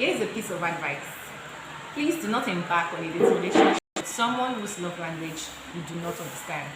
Here's a piece of advice. Please do not embark on a dating relationship with someone whose love language you do not understand.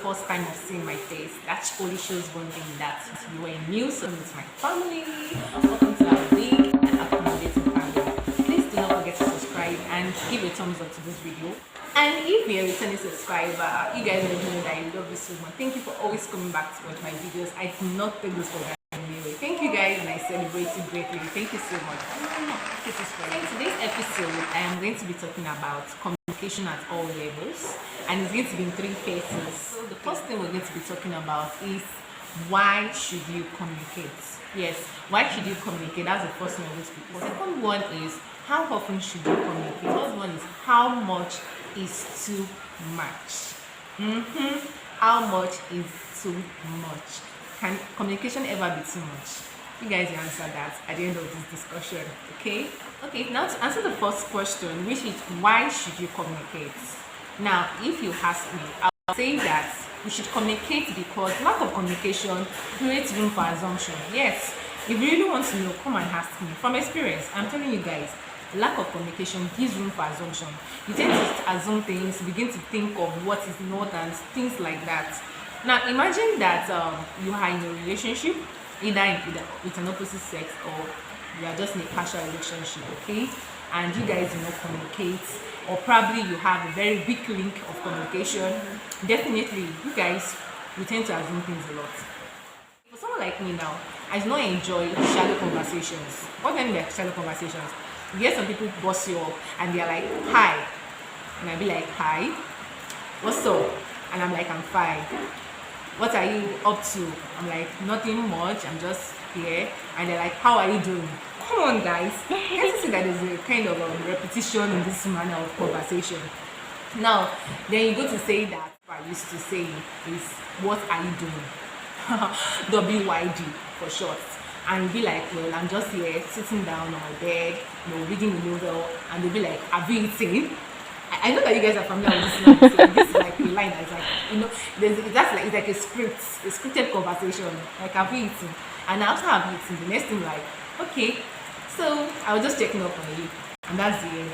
First time of seeing my face, that only shows one thing, that you are new, so it's my family. Welcome to our big and accommodating family. Please do not forget to subscribe and give a thumbs up to this video. And if you're a returning subscriber, you guys already know that I love you so much. Thank you for always coming back to watch my videos. I cannot take this for granted. Thank you guys, and I celebrate you greatly. Thank you so much. In today's episode, I am going to be talking about communication at all levels, and it's going to be in 3 phases. So the first thing we're going to be talking about is why should you communicate? Yes, why should you communicate? That's the first one. The second one is how often should you communicate? The third one is how much is too much. How much is too much? Can communication ever be too much? You guys answer that at the end of this discussion. Okay, now to answer the first question, which is why should you communicate? Now, if you ask me, I'll say that we should communicate because lack of communication creates room for assumption. Yes, if you really want to know, come and ask me. From experience, I'm telling you guys, lack of communication gives room for assumption. You tend to assume things, begin to think of what is not and things like that. Now imagine that you are in a relationship, either with an opposite sex or you are just in a casual relationship, okay, and you guys do not communicate, or probably you have a very weak link of communication. Definitely you guys, you tend to assume things a lot. For someone like me now, I do not enjoy shallow conversations. What do I mean by shallow conversations? You get some people boss you up and they're like, hi, and I'll be like, hi, what's up? And I'm like, I'm fine. What are you up to? I'm like, nothing much, I'm just here. And they're like, how are you doing? Come on guys, can't you see that there's a kind of repetition in this manner of conversation? Now then you go to say that I used to say is, what are you doing? WYD for short. And you'll be like, well, I'm just here sitting down on my bed, reading a novel. And they'll be like, have you eaten? I know that you guys are familiar with this line, so this is like a line that's like, it's like a scripted conversation. Like, have you eaten? And after I've eaten, the next thing like, okay, so I was just checking up on you, and that's the end.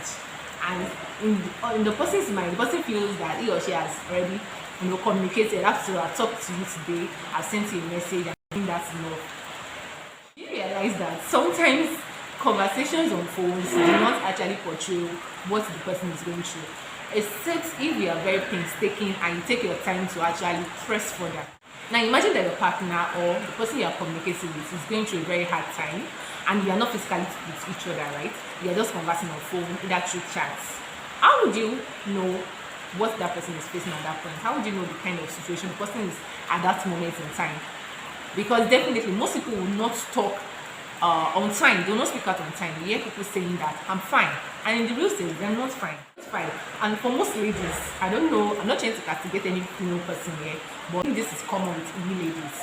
And in the person's mind, the person feels that he or she has already, communicated. After I talked to you today, I've sent you a message, and I think that's enough. You realize that sometimes conversations on phones do not actually portray what the person is going through, except if you are very painstaking and you take your time to actually press further. Now imagine that your partner or the person you are communicating with is going through a very hard time and you are not physically with each other, right? You are just conversing on phone, either through chats. How would you know what that person is facing at that point? How would you know the kind of situation the person is at that moment in time? Because definitely most people will not talk on time. They will not speak out on time. You hear people saying that I'm fine, and in the real sense they're not fine. It's fine. And for most ladies, I don't know, I'm not trying to castigate any female person here, but I think this is common with we ladies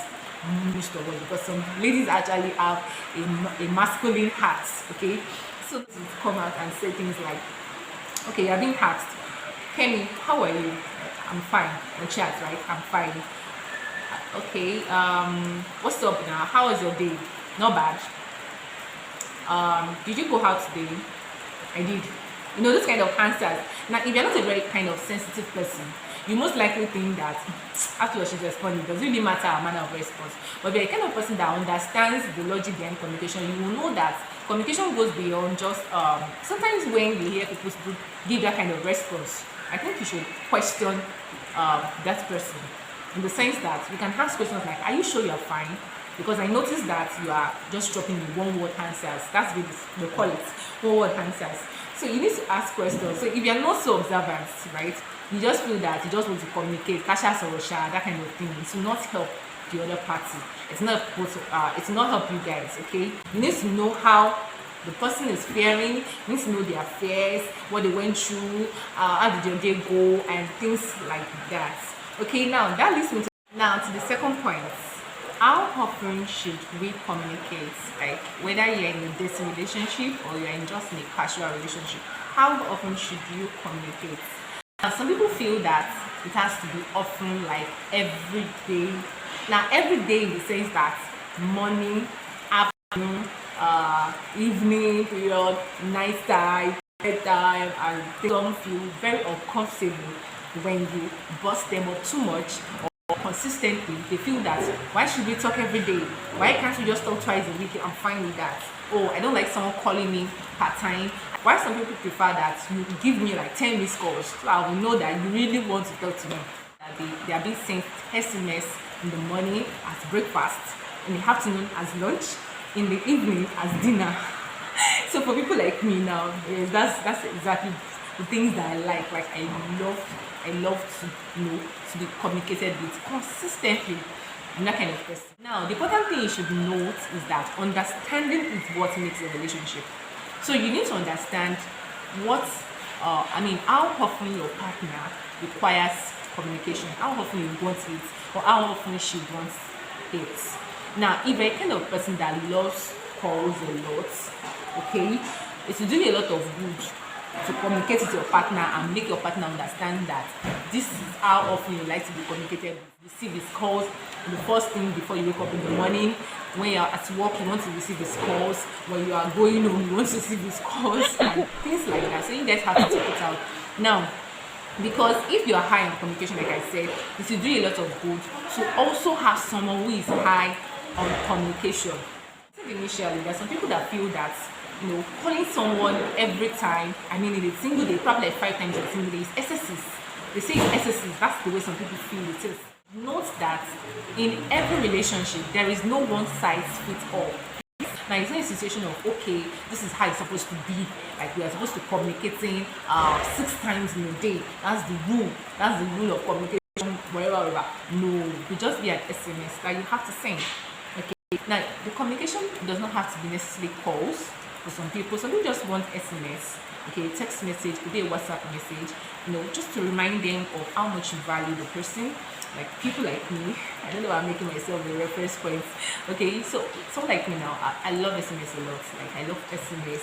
most of all, because some ladies actually have a masculine heart, okay? So to come out and say things like, okay, you're being asked, Kenny, how are you? I'm fine. On chat, right? I'm fine. Okay, what's up now? How was your day? Not bad. Did you go out today? I did. This kind of answers. Now, if you're not a very kind of sensitive person, you most likely think that after she's responding, it doesn't really matter our manner of response. But if you're a kind of person that understands the logic behind communication, you will know that communication goes beyond just sometimes when you hear people give that kind of response, I think you should question that person, in the sense that you can ask questions like, are you sure you're fine? Because I noticed that you are just dropping the one-word answers. That's what they call it, one-word answers. So you need to ask questions. So if you're not so observant, right, you just feel that you just want to communicate, that kind of thing, to not help the other party. It's not it's not help you guys. Okay, you need to know how the person is faring. You need to know their fears, what they went through, how did your day go, and things like that. Okay, now that leads me to the second point. How often should we communicate? Like whether you're in a dating relationship or you're in just in a casual relationship, how often should you communicate? Now, some people feel that it has to be often, like every day. Now, every day in the sense that morning, afternoon, evening period, night time, bedtime, and they don't feel very uncomfortable when you bust them up too much or consistently. They feel that why should we talk every day? Why can't we just talk twice a week? I'm fine with that. Oh, I don't like someone calling me part-time. Why some people prefer that you give me like 10 missed calls so I will know that you really want to talk to me. They are being sent SMS in the morning as breakfast, in the afternoon as lunch, in the evening as dinner. So for people like me now, yes, that's exactly the things that I like. Like I love to to be communicated with consistently. I'm that kind of person. Now, the important thing you should note is that understanding is what makes a relationship. So you need to understand what, how often your partner requires communication, how often you want it, or how often she wants it. Now, if you're a kind of person that loves calls a lot, okay, it will do you a lot of good to communicate with your partner and make your partner understand that this is how often you like to be communicated with. Receive his calls the first thing before you wake up in the morning. When you're at work, you want to receive his calls. When you are going home, you want to receive his calls and things like that. So you guys have to check it out. Now, because if you are high on communication, like I said, it will do you a lot of good to also have someone who is high on communication. I think initially, there are some people that feel that calling someone every time, in a single day, probably like 5 times in a single day, is excessive. They say it's excessive. That's the way some people feel it is. Note that in every relationship, there is no one size fits all. Now, it's not a situation of, okay, this is how it's supposed to be. Like, we are supposed to communicating 6 times in a day. That's the rule. That's the rule of communication, wherever. No, you just be an SMS that you have to send. Okay. Now, the communication does not have to be necessarily calls. For some people just want SMS, okay, text message, could be a WhatsApp message, just to remind them of how much you value the person. Like people like me, I don't know why I'm making myself a reference point. Okay, so someone like me now, I love SMS a lot. Like I love SMS.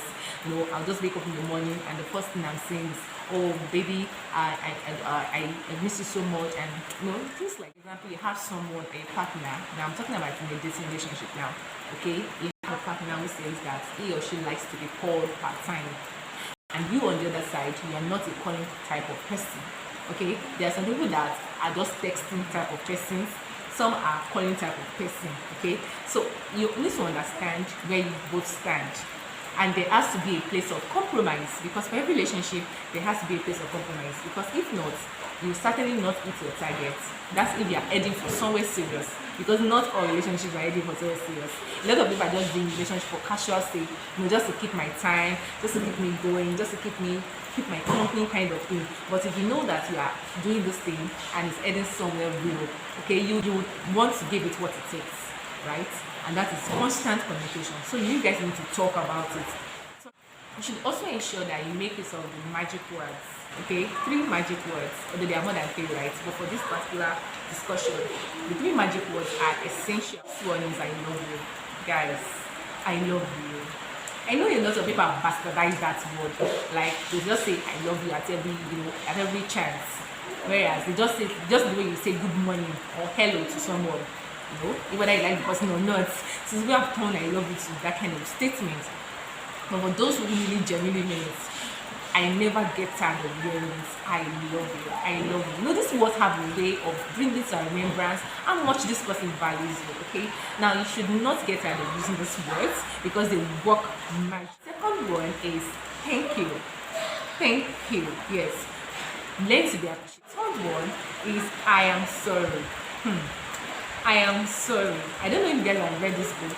I'll just wake up in the morning and the first thing I'm saying is, oh baby, I miss you so much, and things like, for example, you have someone, a partner. Now I'm talking about in a dating relationship now. Okay, you have a partner who says that he or she likes to be called part-time, and you on the other side, you are not a calling type of person. Okay, there are some people that are just texting type of persons. Some are calling type of person. Okay, so you need to understand where you both stand, and there has to be a place of compromise, because for every relationship there has to be a place of compromise, because if not, you certainly not hit your target. That's if you are heading for somewhere serious, because not all relationships are heading for somewhere serious. A lot of people are just doing relationship for casual sake, just to keep my time, just to keep me going, just to keep my company kind of thing. But if you know that you are doing this thing and it's heading somewhere real, okay, you want to give it what it takes, right? And that is constant communication. So you guys need to talk about it. So you should also ensure that you make use of the magic words. Okay, 3 magic words, although there are more than 3, right? But for this particular discussion, the 3 magic words are essential. This one is I love you. Guys, I love you. I know a lot of people have bastardized that word. Like they just say I love you at every chance. Whereas they just say, just the way you say good morning or hello to someone, whether you like the person or not, since we have turned I love you to that kind of statement. But for those who really genuinely mean it, I never get tired of hearing this. I love you. I love you. This words have a way of bringing to remembrance how much this person values you. Okay. Now you should not get tired of using these words because they work magic. Second one is thank you. Thank you. Yes. Learn to be appreciated. Third one is I am sorry. I am sorry. I don't know if you guys have read this book,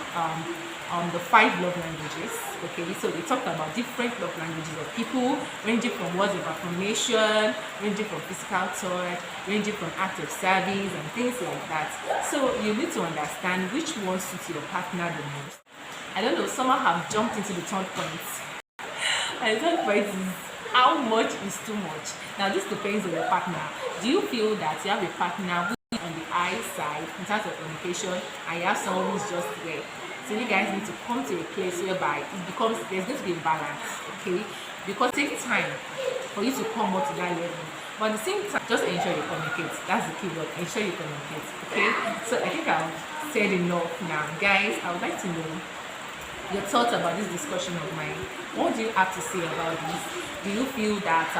the five love languages. Okay, so they talked about different love languages of people, ranging from words of affirmation, ranging from physical touch, ranging from acts of service and things like that. So you need to understand which one suits your partner the most. I don't know, somehow have jumped into the third point. And the third point is how much is too much. Now this depends on your partner. Do you feel that you have a partner who is on the high side in terms of communication, and you have someone who's just there? So you guys need to come to a place whereby it becomes, there's going to be a balance, okay? Because it takes time for you to come up to that level. But at the same time, just ensure you communicate. That's the key word. Ensure you communicate, okay? So I think I've said enough now. Guys, I would like to know your thoughts about this discussion of mine. What do you have to say about this? Do you feel that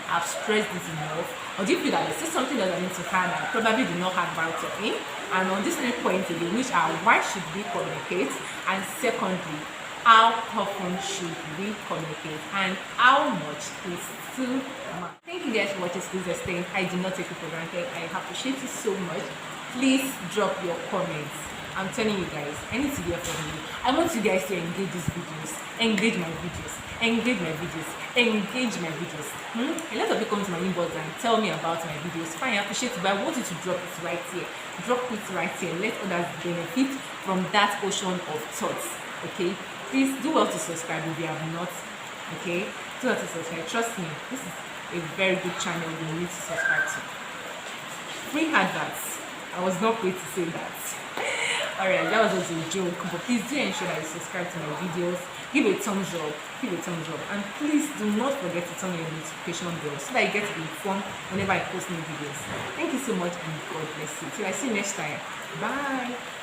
I've stressed this enough, or do you feel that there's still something that I need to add and probably did not add about to in? And on these 3 points again, which are why should we communicate, and secondly, how often should we communicate, and how much is too much? Thank you guys for watching to this extent. I do not take it for granted. I appreciate it so much. Please drop your comments. I'm telling you guys, I need to hear from you. I want you guys to engage these videos, engage my videos, engage my videos, engage my videos. A lot of people come to my inbox and tell me about my videos. Fine, I appreciate it, but I want you to drop it right here. Drop it right here. Let others benefit from that ocean of thoughts. Okay? Please do well to subscribe if you have not. Okay? Do well to subscribe. Trust me, this is a very good channel you need to subscribe to. Free adverts. I was not paid to say that. Alright, that was also a joke, but please do ensure that you subscribe to my videos, give a thumbs up, and please do not forget to turn on your notification bell so that you get to be informed whenever I post new videos. Thank you so much, and God bless you. Till I see you next time. Bye.